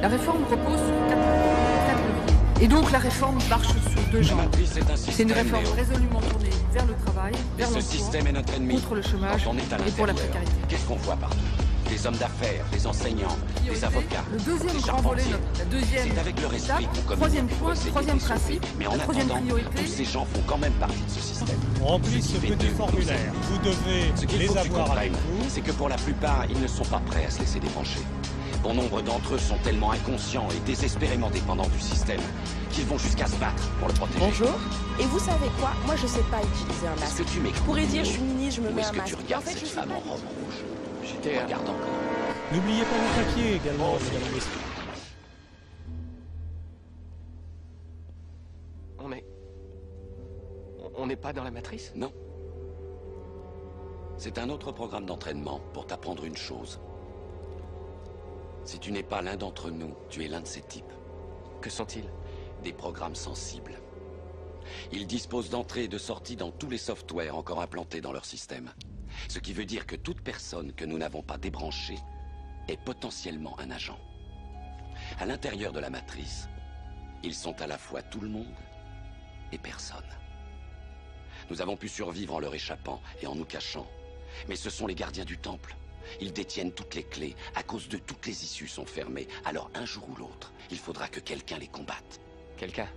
La réforme repose sur quatre leviers. Et donc la réforme marche sur deux jambes. C'est une réforme résolument tournée vers le travail, vers l'emploi, contre le chômage et pour la précarité. Qu'est-ce qu'on voit partout? Des hommes d'affaires, des enseignants, des avocats, le deuxième des grand volet, charpentiers. la deuxième C'est avec leur esprit qu'on communique troisième pour point, essayer troisième de les sauver. principe, Mais en la troisième attendant, priorité. tous ces gens font quand même partie de ce système. Remplis ce petit formulaire. Vous devez Ce qu'il les faut que tu avoir avec comprennes, vous. c'est que pour la plupart, ils ne sont pas prêts à se laisser débrancher. Bon nombre d'entre eux sont tellement inconscients et désespérément dépendants du système qu'ils vont jusqu'à se battre pour le protéger. Bonjour. Et vous savez quoi? Moi, je sais pas utiliser un Est-ce masque. que tu m'écoutes? Je pourrais dire, je suis ministre, je me Ou mets est-ce un que masque. tu regardes En fait, cette je sais femme pas. en robe rouge? Regarde encore. N'oubliez pas vos papiers également, mesdames et messieurs. On n'est pas dans la matrice? Non. C'est un autre programme d'entraînement pour t'apprendre une chose. Si tu n'es pas l'un d'entre nous, tu es l'un de ces types. Que sont-ils? Des programmes sensibles. Ils disposent d'entrées et de sorties dans tous les softwares encore implantés dans leur système. Ce qui veut dire que toute personne que nous n'avons pas débranchée est potentiellement un agent. À l'intérieur de la matrice, ils sont à la fois tout le monde et personne. Nous avons pu survivre en leur échappant et en nous cachant. Mais ce sont les gardiens du temple. Ils détiennent toutes les clés. À cause d'eux, toutes les issues sont fermées. Alors un jour ou l'autre, il faudra que quelqu'un les combatte. Quelqu'un?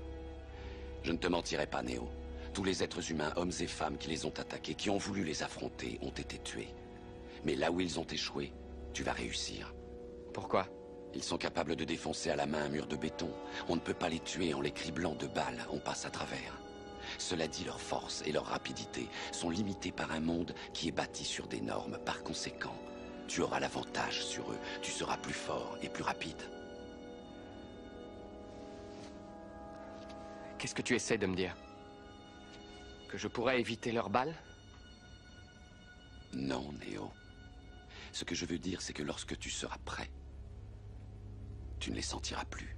Je ne te mentirai pas, Néo. Tous les êtres humains, hommes et femmes qui les ont attaqués, qui ont voulu les affronter, ont été tués. Mais là où ils ont échoué, tu vas réussir. Pourquoi? Ils sont capables de défoncer à la main un mur de béton. On ne peut pas les tuer en les criblant de balles. On passe à travers. Cela dit, leur force et leur rapidité sont limitées par un monde qui est bâti sur des normes. Par conséquent, tu auras l'avantage sur eux. Tu seras plus fort et plus rapide. Qu'est-ce que tu essaies de me dire? Que je pourrais éviter leurs balles? Non, Néo. Ce que je veux dire, c'est que lorsque tu seras prêt, tu ne les sentiras plus.